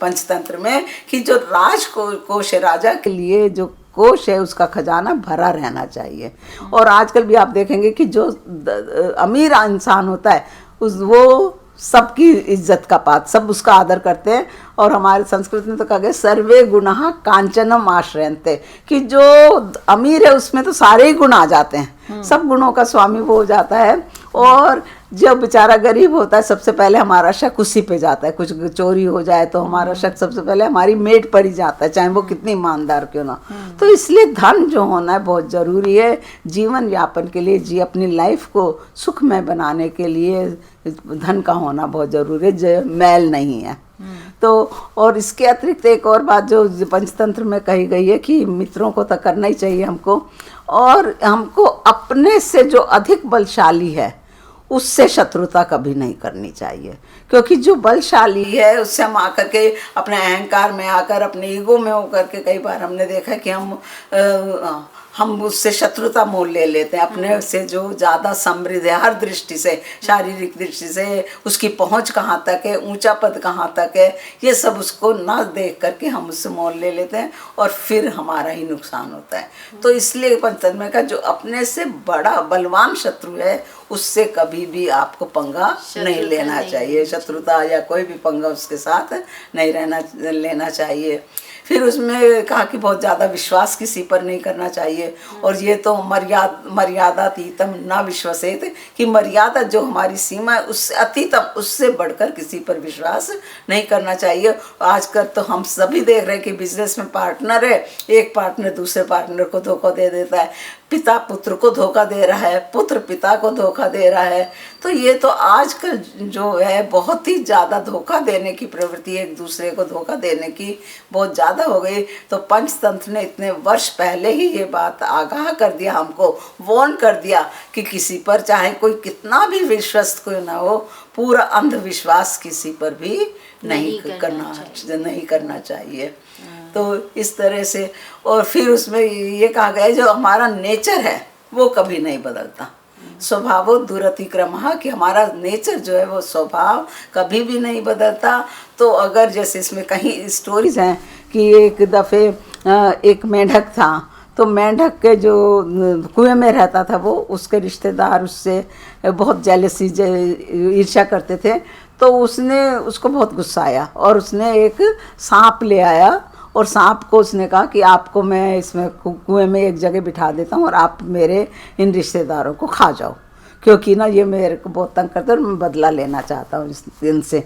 पंचतंत्र में कि जो राजकोष है, राजा के लिए जो कोष है उसका खजाना भरा रहना चाहिए। और आजकल भी आप देखेंगे कि जो अमीर इंसान होता है वो सबकी इज्जत का पात्र, सब उसका आदर करते हैं। और हमारे संस्कृत में तो कहा गया सर्वे गुणाः कांचनम आश्रयन्ते, कि जो अमीर है उसमें तो सारे ही गुण आ जाते हैं, सब गुणों का स्वामी वो हो जाता है। और जब बेचारा गरीब होता है सबसे पहले हमारा शक उसी पे जाता है, कुछ चोरी हो जाए तो हमारा शक सबसे पहले हमारी मेड पर ही जाता है, चाहे वो कितनी ईमानदार क्यों ना। तो इसलिए धन जो होना है बहुत ज़रूरी है जीवन यापन के लिए, अपनी लाइफ को सुखमय बनाने के लिए धन का होना बहुत ज़रूरी है, जो मैल नहीं है। तो और इसके अतिरिक्त एक और बात जो पंचतंत्र में कही गई है कि मित्रों को तो करना ही चाहिए हमको, और हमको अपने से जो अधिक बलशाली है उससे शत्रुता कभी नहीं करनी चाहिए, क्योंकि जो बलशाली है उससे हम आकर के अपने अहंकार में आकर, अपने ईगो में होकर के कई बार हमने देखा कि हम उससे शत्रुता मोल ले लेते हैं। अपने से जो ज़्यादा समृद्ध है हर दृष्टि से, शारीरिक दृष्टि से, उसकी पहुंच कहाँ तक है, ऊंचा पद कहाँ तक है, ये सब उसको ना देख करके हम उससे मोल ले लेते हैं और फिर हमारा ही नुकसान होता है। तो इसलिए पंचतंत्र में का जो अपने से बड़ा बलवान शत्रु है उससे कभी भी आपको पंगा नहीं लेना चाहिए, शत्रुता या कोई भी पंगा उसके साथ नहीं लेना चाहिए। फिर उसमें कहा कि बहुत ज़्यादा विश्वास किसी पर नहीं करना चाहिए, और ये तो मर्यादातीतम ना विश्वसेत, कि मर्यादा जो हमारी सीमा है उससे अतीतम, उससे बढ़कर किसी पर विश्वास नहीं करना चाहिए। आजकल तो हम सभी देख रहे हैं कि बिजनेस में पार्टनर है, एक पार्टनर दूसरे पार्टनर को धोखा दे देता है, पिता पुत्र को धोखा दे रहा है, पुत्र पिता को धोखा दे रहा है। तो ये तो आजकल जो है बहुत ही ज़्यादा धोखा देने की प्रवृत्ति, एक दूसरे को धोखा देने की बहुत ज़्यादा हो गई। तो पंचतंत्र ने इतने वर्ष पहले ही ये बात आगाह कर दिया, हमको वार्न कर दिया कि किसी पर चाहे कोई कितना भी विश्वस्त कोई ना हो, पूरा अंधविश्वास किसी पर भी नहीं करना चाहिए। तो इस तरह से, और फिर उसमें ये कहा गया जो हमारा नेचर है वो कभी नहीं बदलता, स्वभावो दुरतिक्रमः, कि हमारा नेचर जो है वो स्वभाव कभी भी नहीं बदलता। तो अगर जैसे इसमें कहीं स्टोरीज हैं कि एक दफ़े एक मेंढक था, तो मेंढक के जो कुएं में रहता था वो, उसके रिश्तेदार उससे बहुत जेलसी ईर्ष्या करते थे। तो उसको बहुत गुस्सा आया और उसने एक सांप ले आया, और सांप को उसने कहा कि आपको मैं इसमें कुएं में एक जगह बिठा देता हूँ और आप मेरे इन रिश्तेदारों को खा जाओ, क्योंकि ना ये मेरे को बहुत तंग करते हैं और मैं बदला लेना चाहता हूँ इनसे।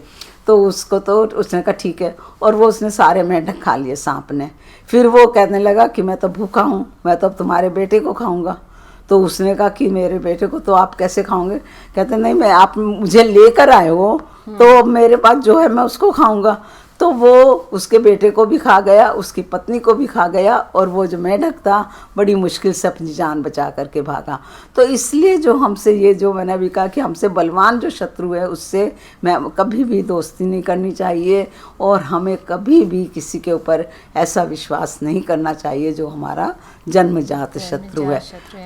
तो उसने कहा ठीक है, और वो उसने सारे मेंढक खा लिए सांप ने। फिर वो कहने लगा कि मैं तो भूखा हूँ, मैं तो अब तुम्हारे बेटे को खाऊंगा। तो उसने कहा कि मेरे बेटे को तो आप कैसे खाओगे? कहते नहीं, आप मुझे लेकर आए हो तो मेरे पास जो है मैं उसको खाऊंगा। तो वो उसके बेटे को भी खा गया, उसकी पत्नी को भी खा गया, और वो जो मेंढक था बड़ी मुश्किल से अपनी जान बचा करके भागा। तो इसलिए जो हमसे ये जो मैंने अभी कहा कि हमसे बलवान जो शत्रु है उससे मैं कभी भी दोस्ती नहीं करनी चाहिए, और हमें कभी भी किसी के ऊपर ऐसा विश्वास नहीं करना चाहिए जो हमारा जन्मजात शत्रु है।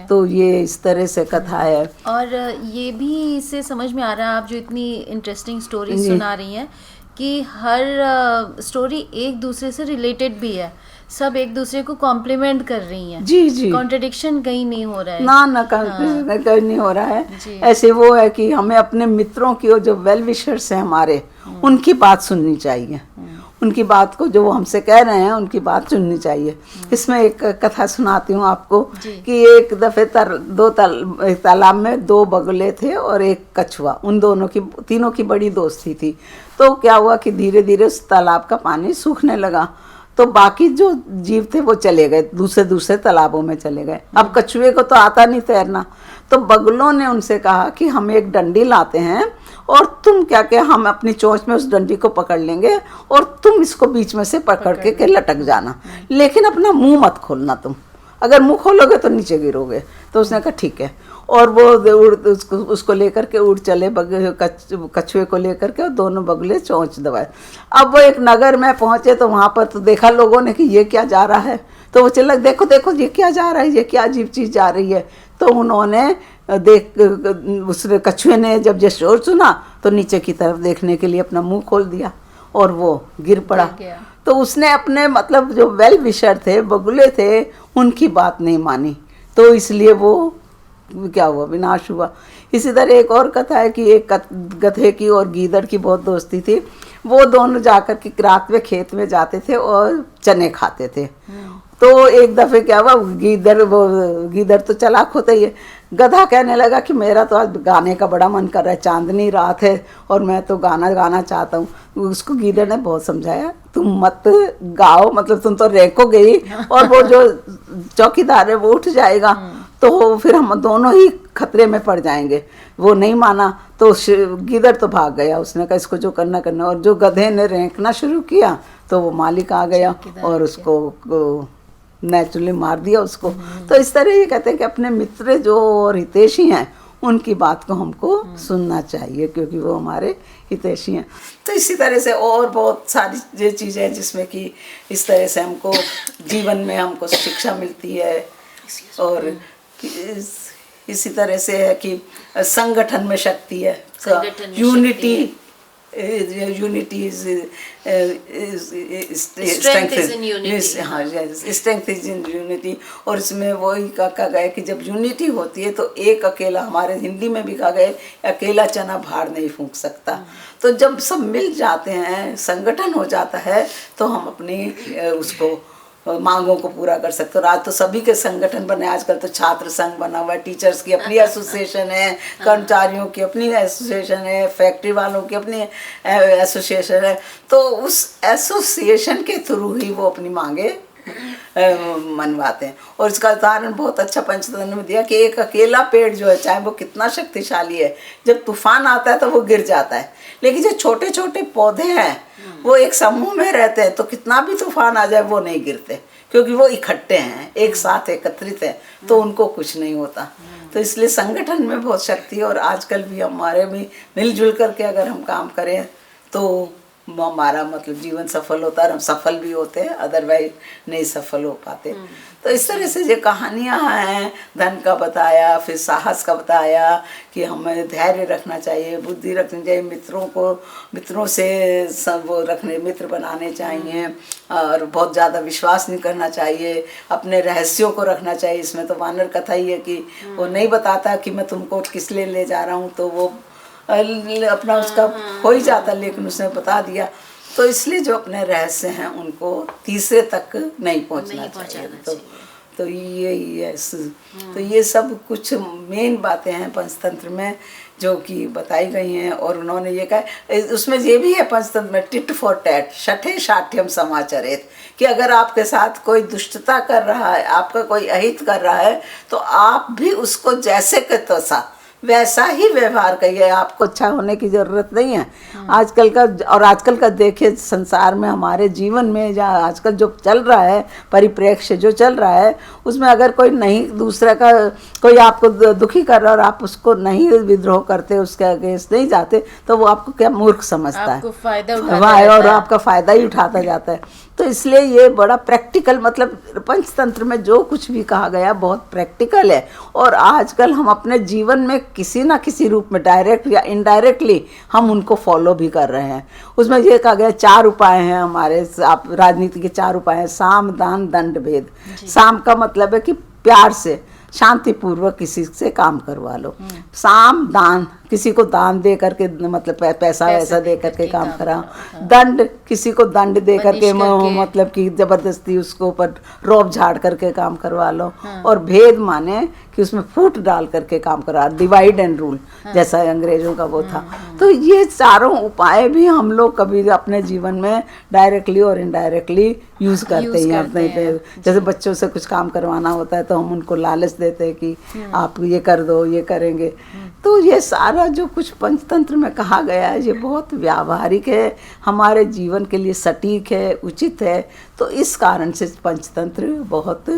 तो ये इस तरह से कथा है। और ये भी इससे समझ में आ रहा है, आप जो इतनी इंटरेस्टिंग स्टोरी सुना रही हैं, कि हर स्टोरी एक दूसरे से रिलेटेड भी है, सब एक दूसरे को कॉम्प्लीमेंट कर रही हैं। जी कॉन्ट्रडिक्शन कहीं नहीं हो रहा है, ना कहीं नहीं हो रहा है। ऐसे वो है कि हमें अपने मित्रों की, जो वेल विशर्स हैं हमारे, उनकी बात सुननी चाहिए, उनकी बात को जो वो हमसे कह रहे हैं उनकी बात सुननी चाहिए। इसमें एक कथा सुनाती हूँ आपको कि एक दफ़े तालाब में 2 बगुले थे और एक कछुआ, उन तीनों की बड़ी दोस्ती थी। तो क्या हुआ कि धीरे धीरे उस तालाब का पानी सूखने लगा, तो बाकी जो जीव थे वो चले गए, दूसरे तालाबों में चले गए। अब कछुए को तो आता नहीं तैरना, तो बगुलों ने उनसे कहा कि हम एक डंडी लाते हैं और तुम क्या हम अपनी चोंच में उस डंडी को पकड़ लेंगे और तुम इसको बीच में से पकड़ के लटक जाना, लेकिन अपना मुंह मत खोलना, तुम अगर मुंह खोलोगे तो नीचे गिरोगे। तो उसने कहा ठीक है, और वो उसको लेकर के उड़ चले, कछुए को लेकर के, और दोनों बगुले चोंच दबाए। अब वो एक नगर में पहुंचे तो वहाँ पर तो देखा लोगों ने कि ये क्या जा रहा है, तो वो चला देखो ये क्या जा रहा है, ये क्या अजीब चीज़ जा रही है। तो उन्होंने उस कछुए ने जब ये शोर सुना तो नीचे की तरफ देखने के लिए अपना मुंह खोल दिया और वो गिर पड़ा। तो उसने अपने मतलब जो वेल विशर थे, बगुले थे, उनकी बात नहीं मानी, तो इसलिए वो क्या हुआ, विनाश हुआ। इसी तरह एक और कथा है कि एक गधे की और गीदड़ की बहुत दोस्ती थी। वो दोनों जाकर के रात में खेत में जाते थे और चने खाते थे। तो एक दफ़े क्या हुआ, गीदड़ तो चालाक होता ही है, गधा कहने लगा कि मेरा तो आज गाने का बड़ा मन कर रहा है, चांदनी रात है और मैं तो गाना गाना चाहता हूँ। उसको गीदड़ ने बहुत समझाया, तुम मत गाओ, मतलब तुम तो रेंकोगे ही और वो जो चौकीदार है वो उठ जाएगा, तो फिर हम दोनों ही खतरे में पड़ जाएंगे। वो नहीं माना तो गीदड़ तो भाग गया, उसने कहा इसको जो करना करना। और जो गधे ने रेंकना शुरू किया तो वो मालिक आ गया और उसको नेचुरली मार दिया उसको। तो इस तरह ये कहते हैं कि अपने मित्र जो और हितैषी हैं उनकी बात को हमको सुनना चाहिए, क्योंकि वो हमारे हितैषी हैं। तो इसी तरह से और बहुत सारी ये चीज़ें हैं जिसमें कि इस तरह से हमको जीवन में हमको शिक्षा मिलती है। और इसी तरह से है कि संगठन में शक्ति है, unity unity is Strength is in unity. हाँ, स्ट्रेंथ इज इन यूनिटी। और इसमें वही कहा गया कि जब यूनिटी होती है तो एक अकेला, हमारे हिंदी में भी कहा गया अकेला चना भार नहीं फूंक सकता। तो जब सब मिल जाते हैं, संगठन हो जाता है, तो हम अपनी उसको मांगों को पूरा कर सकते हो। आज तो सभी के संगठन बने, आजकल तो छात्र संघ बना हुआ है, टीचर्स की अपनी एसोसिएशन है, कर्मचारियों की अपनी एसोसिएशन है, फैक्ट्री वालों की अपनी एसोसिएशन है। तो उस एसोसिएशन के थ्रू ही वो अपनी मांगे मनवाते हैं। और इसका उदाहरण बहुत अच्छा पंचतंत्र में दिया कि एक अकेला पेड़ जो है, चाहे वो कितना शक्तिशाली है, जब तूफान आता है तो वो गिर जाता है, लेकिन जो छोटे छोटे पौधे हैं वो एक समूह में रहते हैं, तो कितना भी तूफान आ जाए वो नहीं गिरते, क्योंकि वो इकट्ठे हैं, एक साथ एकत्रित हैं, तो उनको कुछ नहीं होता। तो इसलिए संगठन में बहुत शक्ति है। और आजकल भी हमारे भी मिलजुल करके अगर हम काम करें तो हमारा मतलब जीवन सफल होता है, हम सफल भी होते हैं, अदरवाइज नहीं सफल हो पाते। तो इस तरह से जो कहानियाँ हैं, धन का बताया, फिर साहस का बताया कि हमें धैर्य रखना चाहिए, बुद्धि रखनी चाहिए, मित्रों से सब वो रखने, मित्र बनाने चाहिए, और बहुत ज़्यादा विश्वास नहीं करना चाहिए, अपने रहस्यों को रखना चाहिए। इसमें तो वानर कथा ही है कि वो नहीं बताता कि मैं तुमको किस लिए ले जा रहा हूँ, तो वो अपना उसका हो ही जाता, लेकिन उसने बता दिया। तो इसलिए जो अपने रहस्य हैं उनको तीसरे तक नहीं पहुंचना चाहिए। तो ये तो ये सब कुछ मेन बातें हैं पंचतंत्र में जो कि बताई गई हैं। और उन्होंने ये कहा, उसमें ये भी है पंचतंत्र में, टिट फॉर टैट, शठे शाठ्यम समाचरेत, कि अगर आपके साथ कोई दुष्टता कर रहा है, आपका कोई अहित कर रहा है, तो आप भी उसको जैसे के तैसा वैसा ही व्यवहार करिए। आपको अच्छा होने की ज़रूरत नहीं है। आजकल का देखिए संसार में, हमारे जीवन में, या आजकल जो चल रहा है परिप्रेक्ष्य जो चल रहा है, उसमें अगर कोई नहीं, दूसरे का कोई आपको दुखी कर रहा है और आप उसको नहीं विद्रोह करते, उसके अगेंस्ट नहीं जाते, तो वो आपको क्या मूर्ख समझता है, और आपका फ़ायदा ही उठाता जाता है। तो इसलिए ये बड़ा प्रैक्टिकल, मतलब पंचतंत्र में जो कुछ भी कहा गया बहुत प्रैक्टिकल है। और आजकल हम अपने जीवन में किसी ना किसी रूप में, डायरेक्ट या इनडायरेक्टली, हम उनको फॉलो भी कर रहे हैं। उसमें ये कहा गया 4 उपाय हैं हमारे, आप राजनीति के 4 उपाय हैं, साम दान दंड भेद। साम का मतलब है कि प्यार से, शांतिपूर्वक किसी से काम करवा लो। साम दान, किसी को दान दे करके, मतलब पैसा वैसा दे करके काम कराओ। दंड, किसी को दंड दे करके, मतलब कि जबरदस्ती उसको ऊपर रौब झाड़ करके काम करवा लो। और भेद माने कि उसमें फूट डाल करके काम करा, डिवाइड एंड रूल, जैसा अंग्रेजों का वो था। तो ये चारों उपाय भी हम लोग कभी अपने जीवन में डायरेक्टली और इनडायरेक्टली यूज़ करते हैं अपने पे। जैसे बच्चों से कुछ काम करवाना होता है तो हम उनको लालच देते हैं कि आप ये कर दो, ये करेंगे। तो ये सारा जो कुछ पंचतंत्र में कहा गया है, ये बहुत व्यावहारिक है, हमारे जीवन के लिए सटीक है, उचित है। तो इस कारण से पंचतंत्र बहुत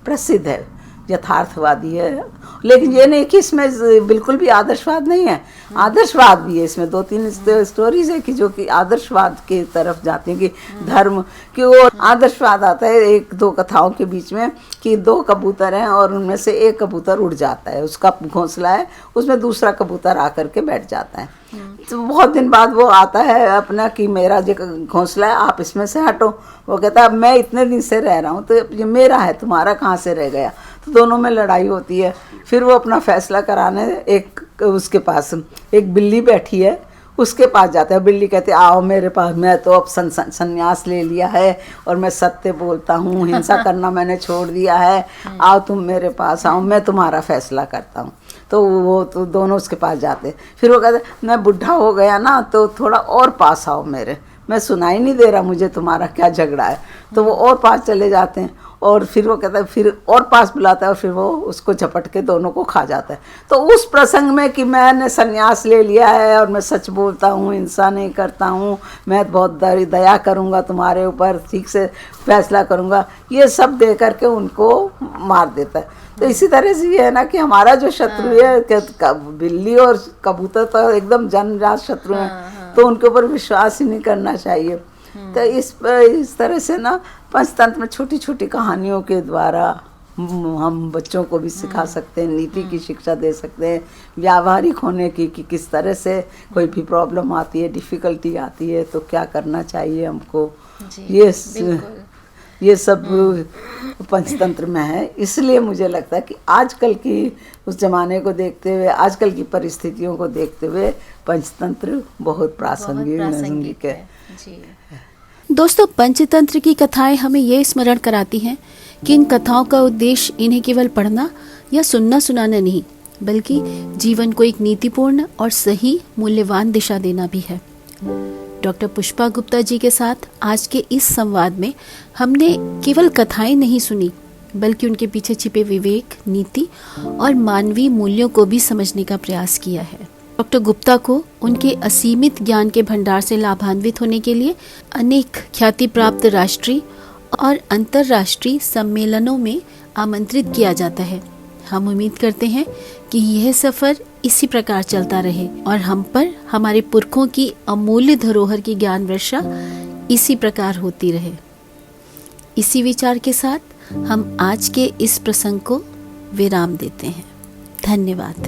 प्रसिद्ध है, यथार्थवादी है। लेकिन ये नहीं कि इसमें बिल्कुल भी आदर्शवाद नहीं है, आदर्शवाद भी है। इसमें 2-3 स्टोरीज है कि जो कि आदर्शवाद की तरफ जाती हैं, कि धर्म कि वो आदर्शवाद आता है 1-2 कथाओं के बीच में, कि 2 कबूतर हैं और उनमें से एक कबूतर उड़ जाता है, उसका घोंसला है, उसमें दूसरा कबूतर आकर के बैठ जाता है। तो बहुत दिन बाद वो आता है अपना कि मेरा जो घोंसला है आप इसमें से हटो। वो कहता है मैं इतने दिन से रह रहा हूँ, तो ये मेरा है, तुम्हारा कहाँ से रह गया। तो दोनों में लड़ाई होती है। फिर वो अपना फैसला कराने एक उसके पास एक बिल्ली बैठी है, उसके पास जाता है। बिल्ली कहती है आओ मेरे पास, मैं तो अब संन्यास ले लिया है और मैं सत्य बोलता हूँ, हिंसा करना मैंने छोड़ दिया है, आओ तुम मेरे पास आओ, मैं तुम्हारा फैसला करता हूँ। तो वो तो दोनों उसके पास जाते। फिर वो कहते मैं बुढ़ा हो गया ना तो थोड़ा और पास आओ मेरे, मैं सुनाई नहीं दे रहा मुझे तुम्हारा क्या झगड़ा है। तो वो और पास चले जाते हैं और फिर वो कहता है, फिर और पास बुलाता है और फिर वो उसको झपट के दोनों को खा जाता है। तो उस प्रसंग में कि मैंने संन्यास ले लिया है और मैं सच बोलता हूँ, हिंसा नहीं करता हूँ, मैं बहुत दया करूँगा तुम्हारे ऊपर, ठीक से फैसला करूँगा, ये सब दे करके उनको मार देता है। तो इसी तरह से ये है ना कि हमारा जो शत्रु है, बिल्ली और कबूतर तो एकदम जन्मजात शत्रु हैं, तो उनके ऊपर विश्वास ही नहीं करना चाहिए। तो इस तरह से ना पंचतंत्र में छोटी छोटी कहानियों के द्वारा हम बच्चों को भी सिखा सकते हैं, नीति की शिक्षा दे सकते हैं, व्यावहारिक होने की कि किस तरह से कोई भी प्रॉब्लम आती है, डिफ़िकल्टी आती है तो क्या करना चाहिए हमको। ये सब पंचतंत्र में है। इसलिए मुझे लगता है कि आजकल की उस ज़माने को देखते हुए, आजकल की परिस्थितियों को देखते हुए पंचतंत्र बहुत प्रासंगिक है। जी। दोस्तों, पंचतंत्र की कथाएं हमें ये स्मरण कराती हैं कि इन कथाओं का उद्देश्य इन्हें केवल पढ़ना या सुनना सुनाना नहीं, बल्कि जीवन को एक नीतिपूर्ण और सही मूल्यवान दिशा देना भी है। डॉक्टर पुष्पा गुप्ता जी के साथ आज के इस संवाद में हमने केवल कथाएं नहीं सुनी, बल्कि उनके पीछे छिपे विवेक, नीति और मानवीय मूल्यों को भी समझने का प्रयास किया है। डॉक्टर गुप्ता को उनके असीमित ज्ञान के भंडार से लाभान्वित होने के लिए अनेक ख्याति प्राप्त राष्ट्रीय और अंतर्राष्ट्रीय सम्मेलनों में आमंत्रित किया जाता है। हम उम्मीद करते हैं कि यह सफर इसी प्रकार चलता रहे और हम पर हमारे पुरखों की अमूल्य धरोहर की ज्ञान वर्षा इसी प्रकार होती रहे। इसी विचार के साथ हम आज के इस प्रसंग को विराम देते हैं। धन्यवाद।